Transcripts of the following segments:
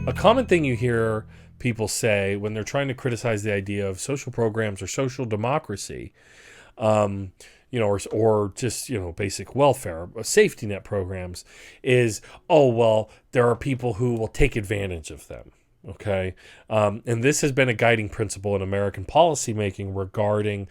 A common thing you hear people say when they're trying to criticize the idea of social programs or social democracy, um, or just, basic welfare, safety net programs is, oh, well, there are people who will take advantage of them. Okay. And this has been a guiding principle in American policymaking regarding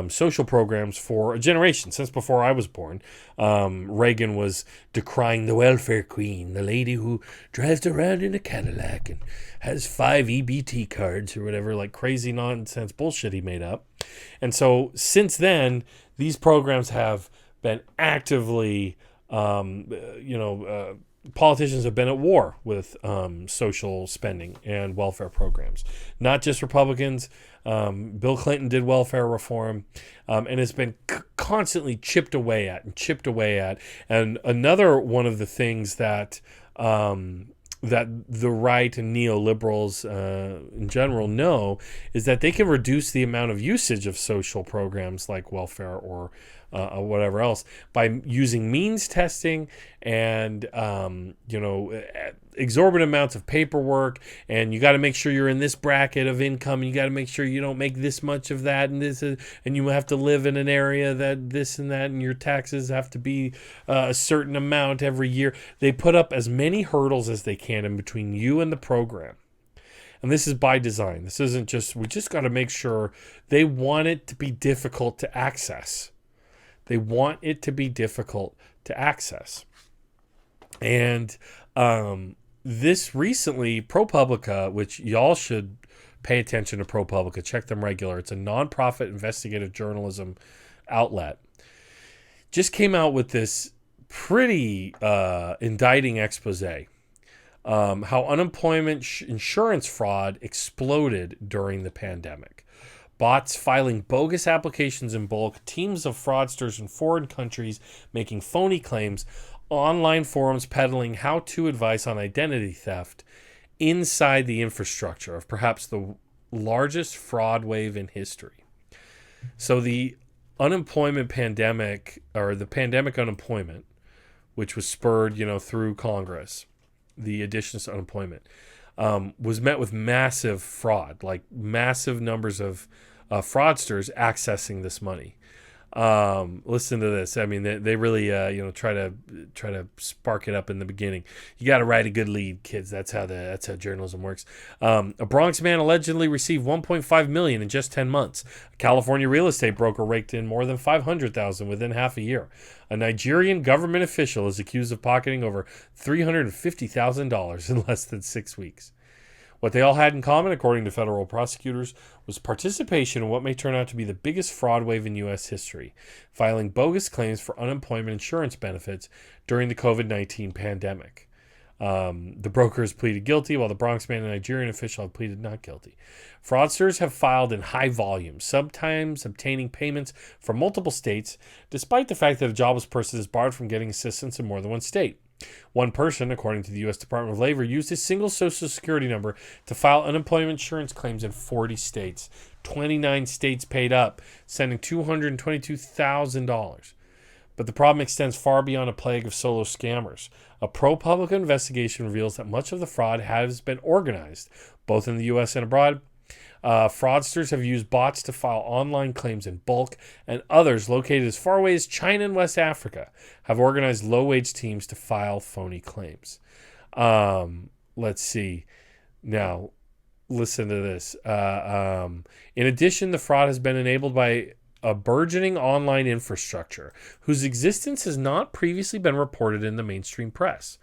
social programs for a generation, since before I was born. Reagan was decrying the welfare queen, the lady who drives around in a Cadillac and has 5 EBT cards or whatever, like crazy nonsense bullshit he made up. And so since then, these programs have been actively, politicians have been at war with social spending and welfare programs. Not just Republicans. Bill Clinton did welfare reform, and it's been constantly chipped away at and chipped away at. And another one of the things that that the right and neoliberals in general know is that they can reduce the amount of usage of social programs like welfare or whatever else by using means testing and exorbitant amounts of paperwork, and you got to make sure you're in this bracket of income, and you got to make sure you don't make this much of that, and and you have to live in an area that this and that, and your taxes have to be a certain amount every year. They put up as many hurdles as they can in between you and the program. And this is by design. This isn't just, we just got to make sure. They want it to be difficult to access. They want it to be difficult to access. And this recently, ProPublica, which y'all should pay attention to ProPublica, check them regular. It's a nonprofit investigative journalism outlet. Just came out with this pretty indicting expose. How unemployment insurance fraud exploded during the pandemic. Bots filing bogus applications in bulk, teams of fraudsters in foreign countries making phony claims, online forums peddling how-to advice on identity theft inside the infrastructure of perhaps the largest fraud wave in history. So the unemployment pandemic, or the pandemic unemployment, which was spurred, through Congress, the additions to unemployment, was met with massive fraud, like massive numbers of fraudsters accessing this money. Listen to this. I mean, they really, try to spark it up in the beginning. You got to write a good lead, kids. That's how journalism works. A Bronx man allegedly received $1.5 million in just 10 months. A California real estate broker raked in more than $500,000 within half a year. A Nigerian government official is accused of pocketing over $350,000 in less than 6 weeks. What they all had in common, according to federal prosecutors, was participation in what may turn out to be the biggest fraud wave in U.S. history, filing bogus claims for unemployment insurance benefits during the COVID-19 pandemic. The brokers pleaded guilty, while the Bronx man and Nigerian official have pleaded not guilty. Fraudsters have filed in high volume, sometimes obtaining payments from multiple states, despite the fact that a jobless person is barred from getting assistance in more than one state. One person, according to the U.S. Department of Labor, used a single Social Security number to file unemployment insurance claims in 40 states. 29 states paid up, sending $222,000. But the problem extends far beyond a plague of solo scammers. A ProPublica investigation reveals that much of the fraud has been organized, both in the U.S. and abroad. Fraudsters have used bots to file online claims in bulk, and others located as far away as China and West Africa have organized low-wage teams to file phony claims. Let's see. Now, listen to this. In addition, the fraud has been enabled by a burgeoning online infrastructure whose existence has not previously been reported in the mainstream press.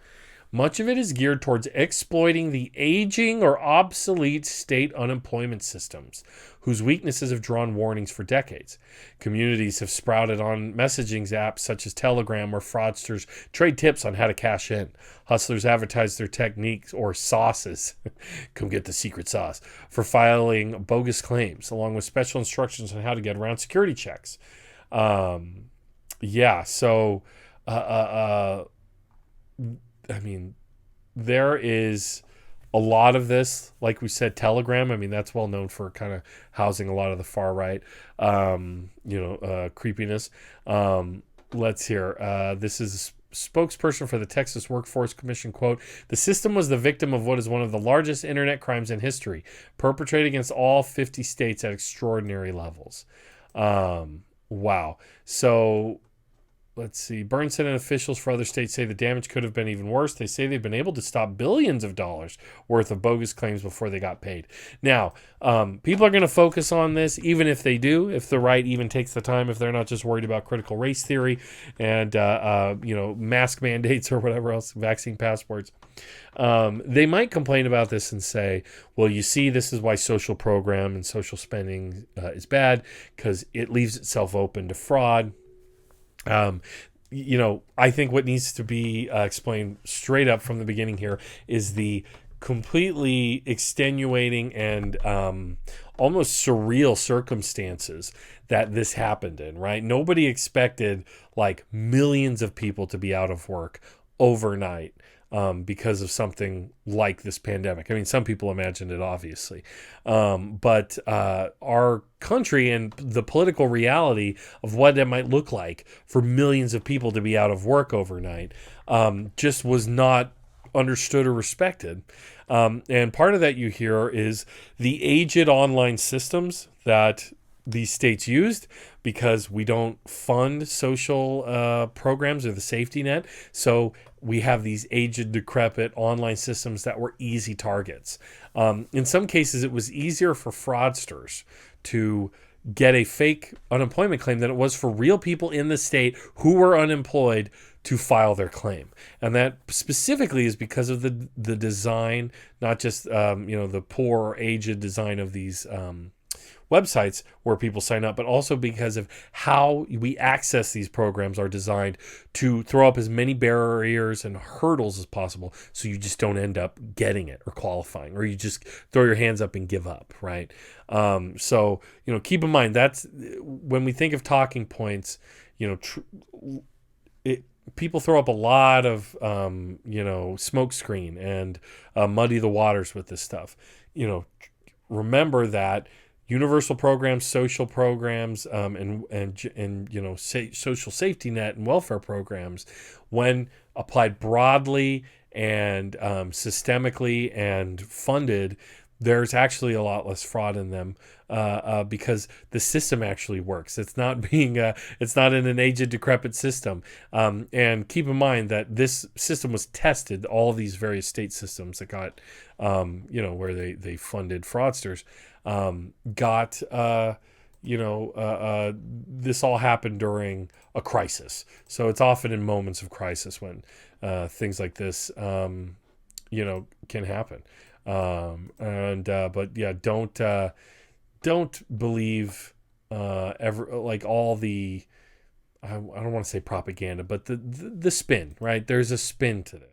Much of it is geared towards exploiting the aging or obsolete state unemployment systems, whose weaknesses have drawn warnings for decades. Communities have sprouted on messaging apps such as Telegram, where fraudsters trade tips on how to cash in. Hustlers advertise their techniques or sauces, come get the secret sauce, for filing bogus claims, along with special instructions on how to get around security checks. I mean, there is a lot of this. Like we said, Telegram, I mean, that's well known for kind of housing a lot of the far right, creepiness. Let's hear. This is spokesperson for the Texas Workforce Commission, quote, "The system was the victim of what is one of the largest internet crimes in history, perpetrated against all 50 states at extraordinary levels." Wow. So let's see. Bernstein and officials for other states say the damage could have been even worse. They say they've been able to stop billions of dollars worth of bogus claims before they got paid. Now, people are going to focus on this, even if they do, if the right even takes the time, if they're not just worried about critical race theory and, mask mandates or whatever else, vaccine passports. They might complain about this and say, well, you see, this is why social program and social spending is bad, because it leaves itself open to fraud. I think what needs to be explained straight up from the beginning here is the completely extenuating and almost surreal circumstances that this happened in, right? Nobody expected like millions of people to be out of work overnight because of something like this pandemic. I mean, some people imagined it, obviously. But our country and the political reality of what it might look like for millions of people to be out of work overnight just was not understood or respected. And part of that you hear is the aged online systems that these states used, because we don't fund social programs or the safety net. So we have these aged, decrepit online systems that were easy targets. In some cases, it was easier for fraudsters to get a fake unemployment claim than it was for real people in the state who were unemployed to file their claim. And that specifically is because of the design, not just the poor or aged design of these websites where people sign up, but also because of how we access these programs are designed to throw up as many barriers and hurdles as possible, so you just don't end up getting it or qualifying, or you just throw your hands up and give up, right? So keep in mind, that's when we think of talking points, people throw up a lot of smoke screen and muddy the waters with this stuff. Remember that universal programs, social programs, social safety net and welfare programs, when applied broadly and systemically and funded, there's actually a lot less fraud in them because the system actually works. It's not it's not in an aged, decrepit system. And keep in mind that this system was tested. All these various state systems that got, where they funded fraudsters, this all happened during a crisis. So it's often in moments of crisis when things like this, can happen. But yeah, don't believe ever like all the I don't want to say propaganda, but the spin, right? There's a spin to this.